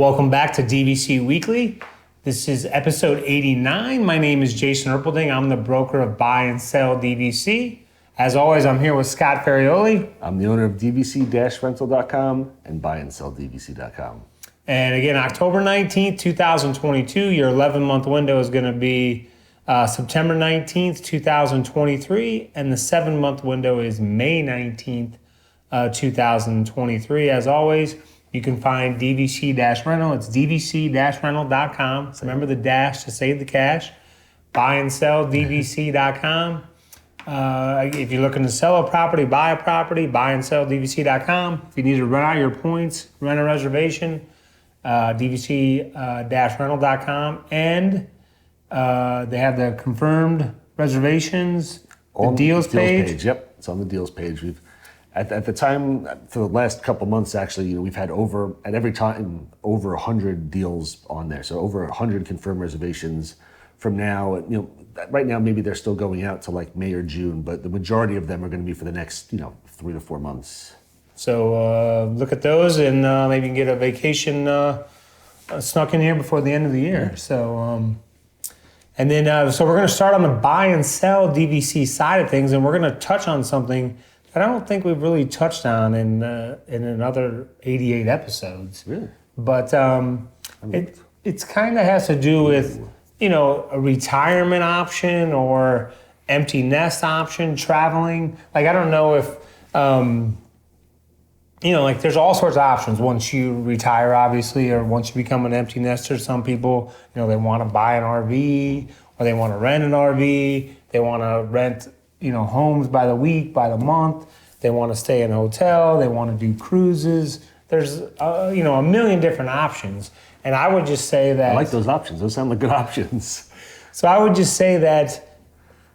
Welcome back to DVC Weekly. This is episode 89. My name is Jason Erpelding. I'm the broker of Buy and Sell DVC. As always, I'm here with Scott Ferrioli. I'm the owner of DVC-Rental.com and BuyandSellDVC.com. And again, October 19th, 2022, your 11-month window is going to be September 19th, 2023, and the 7-month window is May 19th, 2023. As always, you can find DVC-Rental. It's DVC-Rental.com. Remember the dash to save the cash. BuyandSellDVC.com. If you're looking to sell a property, buy a property, BuyandSellDVC.com. If you need to rent out your points, rent a reservation, DVC-Rental.com. And they have the confirmed reservations, the deals page. Yep, it's on the deals page. We've At the time, for the last couple months, actually, we've had over 100 deals on there. So over 100 confirmed reservations from now. Right now, maybe they're still going out to like May or June, but the majority of them are going to be for the next, 3 to 4 months. So look at those, and maybe you can get a vacation snuck in here before the end of the year. Yeah. So, and then, so we're going to start on the buy and sell DVC side of things, and we're going to touch on something that I don't think we've really touched on in another 88 episodes. Really? But it's kind of has to do with, a retirement option or empty nest option, traveling. Like, I don't know if, there's all sorts of options once you retire, obviously, or once you become an empty nester. Some people, they want to buy an RV, or they want to rent an RV. They want to rent homes by the week, by the month. They want to stay in a hotel. They want to do cruises. There's, a million different options. And I would just say that... I like those options. Those sound like good options. So I would just say that,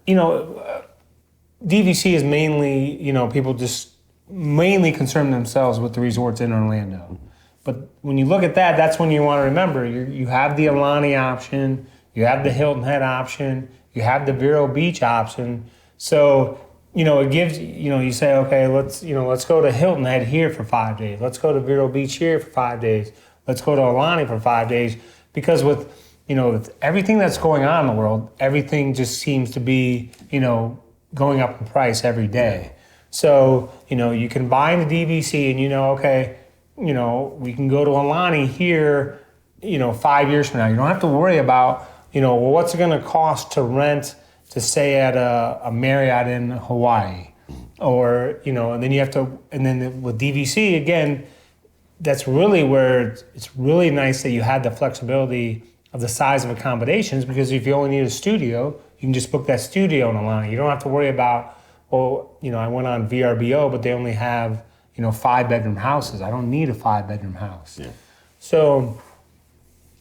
DVC is mainly, people just mainly concern themselves with the resorts in Orlando. But when you look at that, that's when you want to remember, you have the Alani option, you have the Hilton Head option, you have the Vero Beach option. So, it gives, you say, okay, let's go to Hilton Head here for 5 days. Let's go to Vero Beach here for 5 days. Let's go to Alani for 5 days. Because with everything that's going on in the world, everything just seems to be, going up in price every day. So, you can buy in the DVC and okay, we can go to Alani here, 5 years from now. You don't have to worry about, what's it going to cost to rent to stay at a Marriott in Hawaii, or, and then you have to, and then with DVC, again, that's really where it's really nice that you had the flexibility of the size of accommodations, because if you only need a studio, you can just book that studio in Alani. You don't have to worry about, I went on VRBO, but they only have, 5-bedroom houses. I don't need a 5-bedroom house. Yeah. So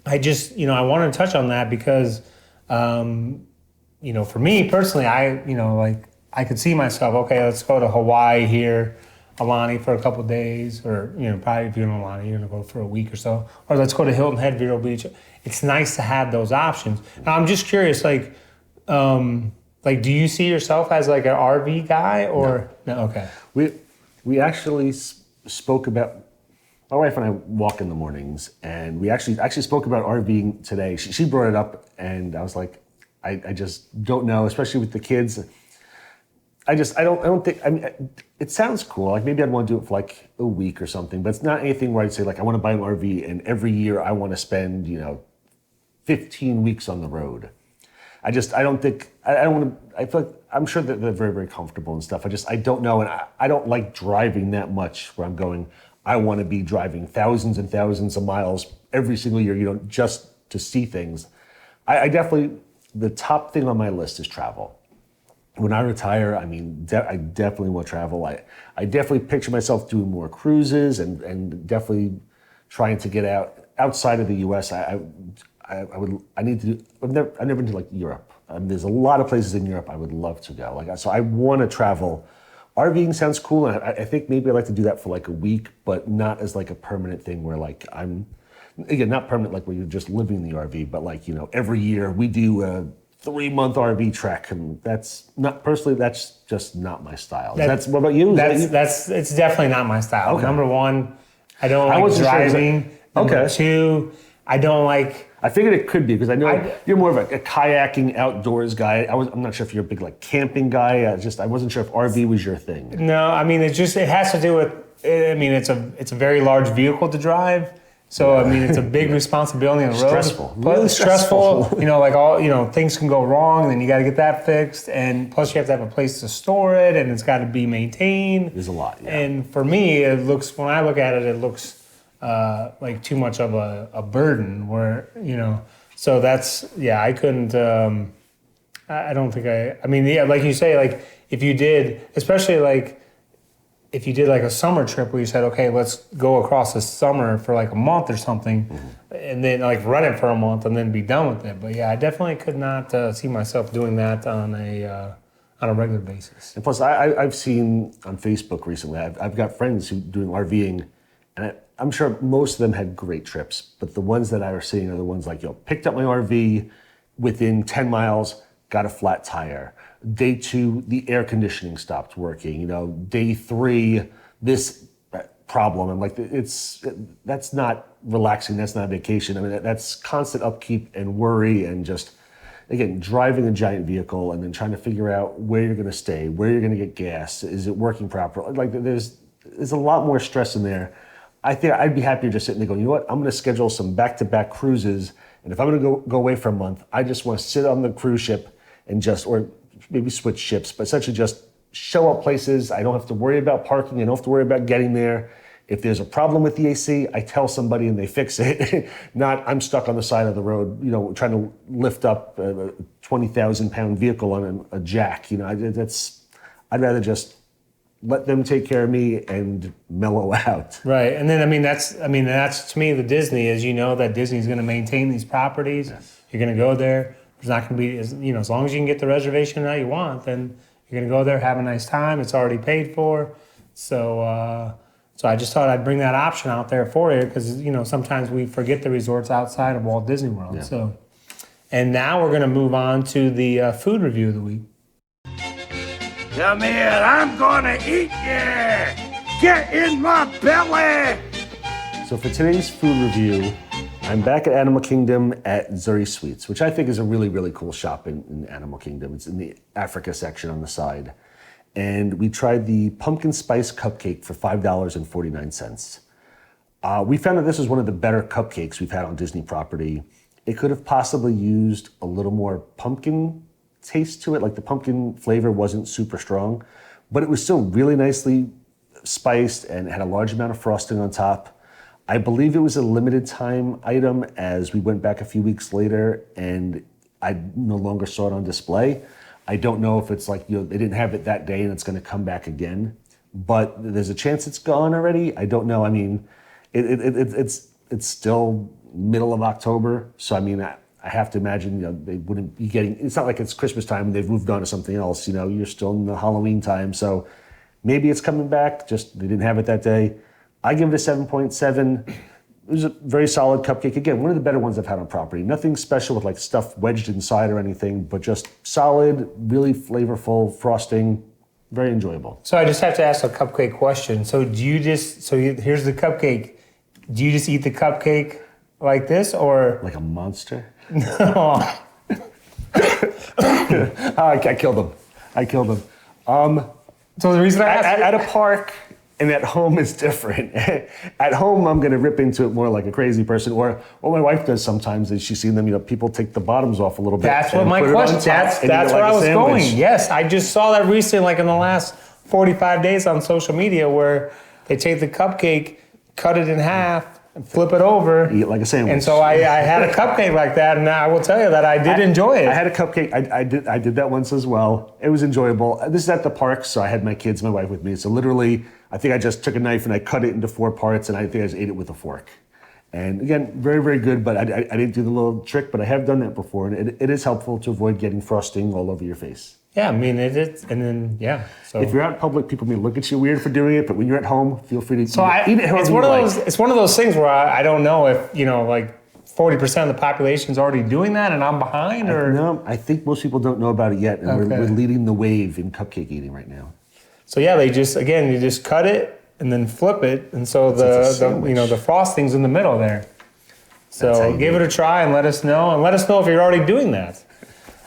I just, I wanted to touch on that because, for me personally, I could see myself, okay, let's go to Hawaii here, Alani for a couple of days, or, probably if you're in Alani, you're going to go for a week or so. Or let's go to Hilton Head, Vero Beach. It's nice to have those options. Now, I'm just curious, do you see yourself as like an RV guy or? No. Okay. We actually spoke about, my wife and I walk in the mornings, and we actually spoke about RVing today. She brought it up, and I was like, I just don't know, especially with the kids. I don't think, it sounds cool. Like maybe I'd want to do it for like a week or something, but it's not anything where I'd say like, I want to buy an RV and every year I want to spend, 15 weeks on the road. I don't think, I feel like, I'm sure that they're very, very comfortable and stuff. I don't know. And I don't like driving that much where I'm going, I want to be driving thousands and thousands of miles every single year, just to see things. I definitely, the top thing on my list is travel. When I retire, I definitely want to travel. I definitely picture myself doing more cruises and definitely trying to get outside of the U.S. I need to do. I've never been to like Europe. There's a lot of places in Europe I would love to go. So I want to travel. RVing sounds cool, and I think maybe I'd like to do that for like a week, but not as like a permanent thing where like I'm, again, not permanent like where you're just living in the RV, but like every year we do a 3-month RV trek, and that's just not my style. What about you? It's definitely not my style. Okay. Number one, I don't like driving. Number Okay. two, I don't like. I figured it could be because I know you're more of a kayaking outdoors guy. I'm not sure if you're a big like camping guy. I wasn't sure if RV was your thing. No, I mean it has to do with. I mean it's a very large vehicle to drive. So I mean it's a big responsibility on the road. Stressful. Really stressful. Like things can go wrong, and then you got to get that fixed, and plus you have to have a place to store it, and it's got to be maintained. There's a lot. Yeah. And for me, when I look at it, it looks like too much of a burden. Where so I couldn't. I don't think I mean like you say, like if you did, especially like. If you did like a summer trip where you said, okay, let's go across the summer for like a month or something, and then like run it for a month and then be done with it. But yeah, I definitely could not see myself doing that on a regular basis. And plus, I've seen on Facebook recently, I've got friends who doing RVing, and I'm sure most of them had great trips, but the ones that I was seeing are the ones like, picked up my RV, within 10 miles, got a flat tire. Day 2, the air conditioning stopped working. Day 3, this problem. I'm like, that's not relaxing. That's not vacation. I mean, that's constant upkeep and worry and just, again, driving a giant vehicle and then trying to figure out where you're going to stay, where you're going to get gas. Is it working properly? Like, there's a lot more stress in there. I think I'd be happier just sitting there going, you know what? I'm going to schedule some back-to-back cruises. And if I'm going to go away for a month, I just want to sit on the cruise ship and or maybe switch ships, but essentially just show up places. I don't have to worry about parking. I don't have to worry about getting there. If there's a problem with the AC, I tell somebody and they fix it. Not I'm stuck on the side of the road, trying to lift up a 20,000-pound vehicle on a jack. I'd rather just let them take care of me and mellow out. Right, and then that's to me the Disney is that Disney's going to maintain these properties. Yes. You're going to go there. There's not going to be as long as you can get the reservation that you want, then you're going to go there, have a nice time. It's already paid for, so I just thought I'd bring that option out there for you because sometimes we forget the resorts outside of Walt Disney World. Yeah. So, and now we're going to move on to the food review of the week. Come here, I'm gonna eat you! Get in my belly! So for today's food review, I'm back at Animal Kingdom at Zuri Sweets, which I think is a really, really cool shop in Animal Kingdom. It's in the Africa section on the side. And we tried the pumpkin spice cupcake for $5.49. We found that this was one of the better cupcakes we've had on Disney property. It could have possibly used a little more pumpkin taste to it, like the pumpkin flavor wasn't super strong, but it was still really nicely spiced and had a large amount of frosting on top. I believe it was a limited time item as we went back a few weeks later and I no longer saw it on display. I don't know if it's like, they didn't have it that day and it's going to come back again, but there's a chance it's gone already. I don't know. I mean, it's still middle of October. So, I mean, I have to imagine, they wouldn't be getting, it's not like it's Christmas time and they've moved on to something else, you're still in the Halloween time. So maybe it's coming back, just they didn't have it that day. I give it a 7.7. It was a very solid cupcake. Again, one of the better ones I've had on property. Nothing special with like stuff wedged inside or anything, but just solid, really flavorful frosting, very enjoyable. So I just have to ask a cupcake question. So here's the cupcake. Do you just eat the cupcake like this or? Like a monster? No. I killed him. So the reason I asked at a park and at home is different. At home, I'm going to rip into it more like a crazy person. Or what my wife does sometimes is she's seen them, people take the bottoms off a little bit. That's what my question. That's where I was going. Yes, I just saw that recently, like in the last 45 days on social media, where they take the cupcake, cut it in half, and flip it over. Eat it like a sandwich. And so I had a cupcake like that, and I will tell you that I did enjoy it. I had a cupcake. I did that once as well. It was enjoyable. This is at the park, so I had my kids, my wife with me. So literally, I think I just took a knife and I cut it into 4 parts, and I think I just ate it with a fork. And again, very, very good, but I didn't do the little trick, but I have done that before, and it is helpful to avoid getting frosting all over your face. Yeah, I mean, it is, and then, yeah. So if you're out in public, people may look at you weird for doing it, but when you're at home, feel free to eat it however it's one of those. It's one of those things where I don't know if, like 40% of the population is already doing that and I'm behind, or? No, I think most people don't know about it yet, and we're leading the wave in cupcake eating right now. So yeah, you just cut it, and then flip it, and so It's a the sandwich. the frosting's in the middle there. That's how So you give do it a try and let us know, if you're already doing that.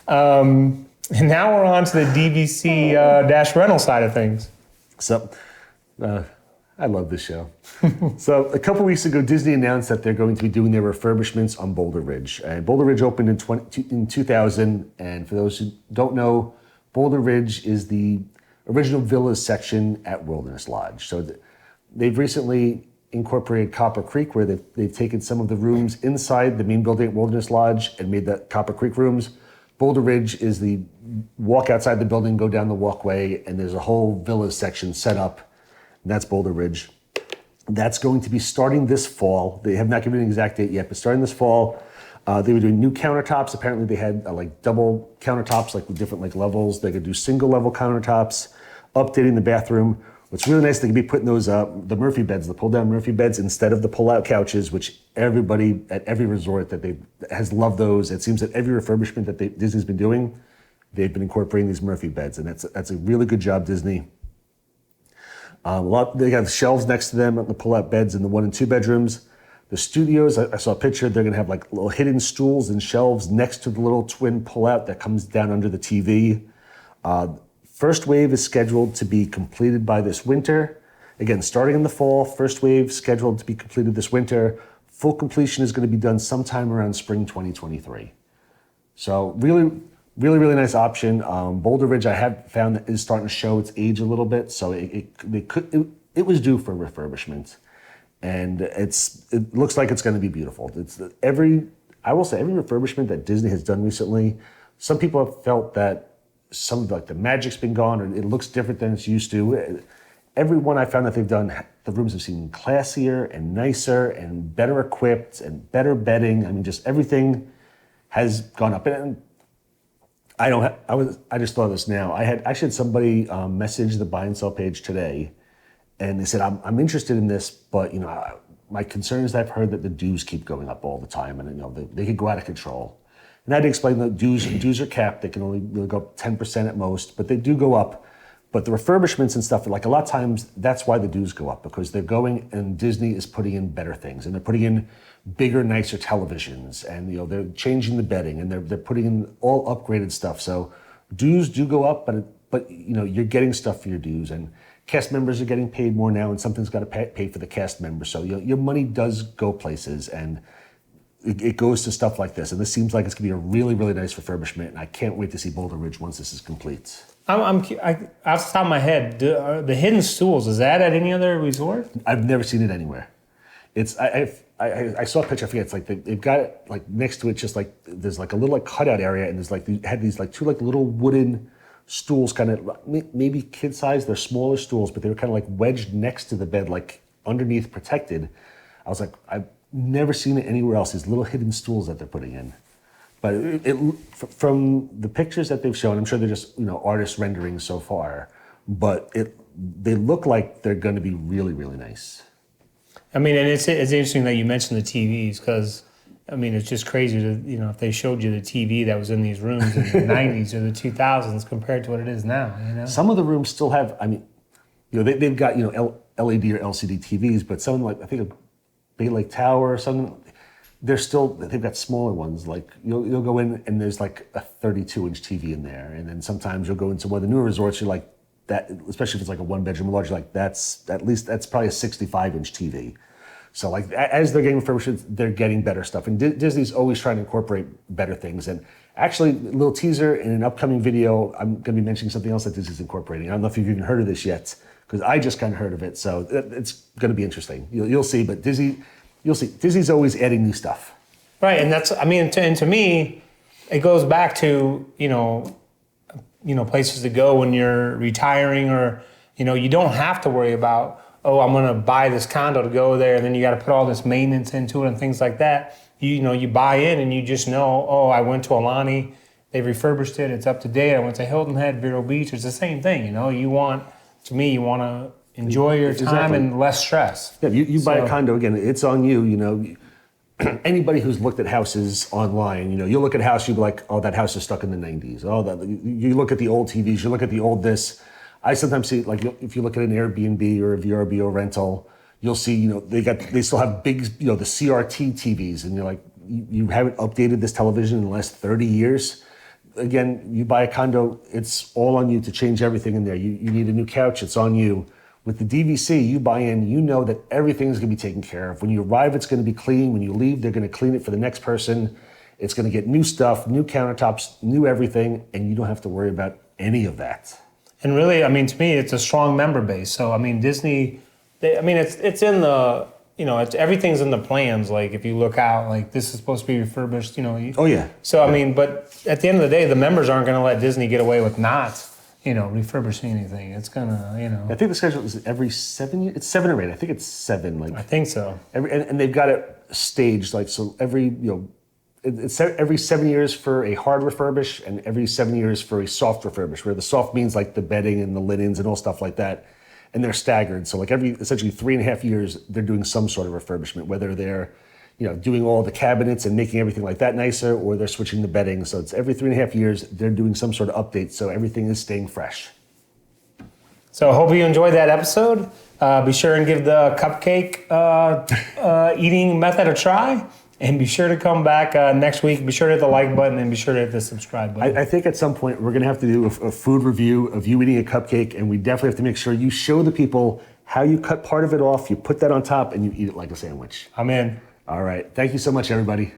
And now we're on to the DVC rental side of things. So, I love this show. So, a couple weeks ago, Disney announced that they're going to be doing their refurbishments on Boulder Ridge. And Boulder Ridge opened in 2000. And for those who don't know, Boulder Ridge is the original villas section at Wilderness Lodge. So, they've recently incorporated Copper Creek, where they've taken some of the rooms inside the main building at Wilderness Lodge and made that Copper Creek rooms. Boulder Ridge is the walk outside the building, go down the walkway, and there's a whole villa section set up. And that's Boulder Ridge. That's going to be starting this fall. They have not given an exact date yet, but starting this fall, they were doing new countertops. Apparently they had like double countertops, like with different like levels. They could do single level countertops, updating the bathroom. What's really nice, they could be putting those, the Murphy beds, the pull down Murphy beds instead of the pull out couches, which everybody at every resort has loved those. It seems that every refurbishment that Disney's been doing, they've been incorporating these Murphy beds, and that's a really good job, Disney. They got shelves next to them, the pull out beds in the 1 and 2 bedrooms. The studios, I saw a picture, they're gonna have like little hidden stools and shelves next to the little twin pull out that comes down under the TV. First wave is scheduled to be completed by this winter. Again, starting in the fall, first wave scheduled to be completed this winter. Full completion is going to be done sometime around spring 2023. So really, really, really nice option. Boulder Ridge, I have found that is starting to show its age a little bit. So it was due for refurbishment, and it looks like it's going to be beautiful. I will say every refurbishment that Disney has done recently, some people have felt that some of the magic's been gone, or it looks different than it's used to. Every one I found that they've done, the rooms have seemed classier and nicer and better equipped and better bedding. I mean, just everything has gone up. And I just thought of this now. I actually had somebody message the buy and sell page today, and they said, I'm interested in this, but my concern is that I've heard that the dues keep going up all the time, and they could go out of control. And I had to explain that dues are capped. They can only really go up 10% at most, but they do go up. But the refurbishments and stuff, like a lot of times, that's why the dues go up, because they're going and Disney is putting in better things, and they're putting in bigger, nicer televisions, and they're changing the bedding, and they're putting in all upgraded stuff. So dues do go up, but you're getting stuff for your dues, and cast members are getting paid more now, and something's got to pay for the cast members. So your money does go places, and it goes to stuff like this. And this seems like it's going to be a really, really nice refurbishment, and I can't wait to see Boulder Ridge once this is complete. Off the top of my head, the hidden stools, is that at any other resort? I've never seen it anywhere. I saw a picture. I forget. It's like they've got it like next to it. Just like there's like a little like cutout area, and there's like they had these like two like little wooden stools, kind of maybe kid size. They're smaller stools, but they were kind of like wedged next to the bed, like underneath, protected. I was like, I've never seen it anywhere else. These little hidden stools that they're putting in. But from the pictures that they've shown, I'm sure they're just artist renderings so far, but they look like they're going to be really, really nice. I mean, and it's interesting that you mentioned the TVs, because I mean, it's just crazy to if they showed you the TV that was in these rooms in the 90s or the 2000s compared to what it is now. Some of the rooms still have. I mean, they've got LED or LCD TVs, but some like I think a Bay Lake Tower or something. They've got smaller ones. Like you'll go in and there's like a 32-inch TV in there, and then sometimes you'll go into one of the newer resorts. You're like that, especially if it's like a 1-bedroom large. You're like that's probably a 65-inch TV. So like as they're getting refurbished, they're getting better stuff. And Disney's always trying to incorporate better things. And actually, a little teaser in an upcoming video, I'm going to be mentioning something else that Disney's incorporating. I don't know if you've even heard of this yet, because I just kind of heard of it. So it's going to be interesting. You'll see. But you'll see. Disney's always adding new stuff. Right, and that's, I mean, to me, it goes back to, places to go when you're retiring, or, you don't have to worry about, oh, I'm going to buy this condo to go there, and then you got to put all this maintenance into it and things like that. You buy in and you just know, oh, I went to Alani, they refurbished it, it's up to date. I went to Hilton Head, Vero Beach, it's the same thing, you want to enjoy your time Exactly. and less stress. Yeah, you buy a condo, again, it's on you, Anybody who's looked at houses online, you look at a house, you'll be like, oh, that house is stuck in the 90s. Oh, you look at the old TVs, you look at the old this. I sometimes see, like, if you look at an Airbnb or a VRBO rental, you'll see, they still have big, the CRT TVs, and you're like, you haven't updated this television in the last 30 years. Again, you buy a condo, it's all on you to change everything in there. You need a new couch, it's on you. With the DVC, you buy in, you know that everything's gonna be taken care of. When you arrive, it's gonna be clean. When you leave, they're gonna clean it for the next person. It's gonna get new stuff, new countertops, new everything, and you don't have to worry about any of that. And really, to me, it's a strong member base. So, Disney, it's in the, everything's in the plans. Like, if you look out, like, this is supposed to be refurbished, Oh, yeah. So, but at the end of the day, the members aren't going to let Disney get away with not, refurbishing anything. It's going to, I think the schedule is every 7 years. It's 7 or 8. I think it's 7. I think so. And they've got it staged, like, so it's every 7 years for a hard refurbish and every 7 years for a soft refurbish, where the soft means like the bedding and the linens and all stuff like that. And they're staggered. So like essentially 3.5 years, they're doing some sort of refurbishment, whether they're, doing all the cabinets and making everything like that nicer, or they're switching the bedding. So it's every 3.5 years, they're doing some sort of update. So everything is staying fresh. So I hope you enjoyed that episode. Be sure and give the cupcake eating method a try. And be sure to come back next week. Be sure to hit the like button and be sure to hit the subscribe button. I think at some point we're going to have to do a food review of you eating a cupcake, and we definitely have to make sure you show the people how you cut part of it off, you put that on top, and you eat it like a sandwich. I'm in. All right. Thank you so much, everybody.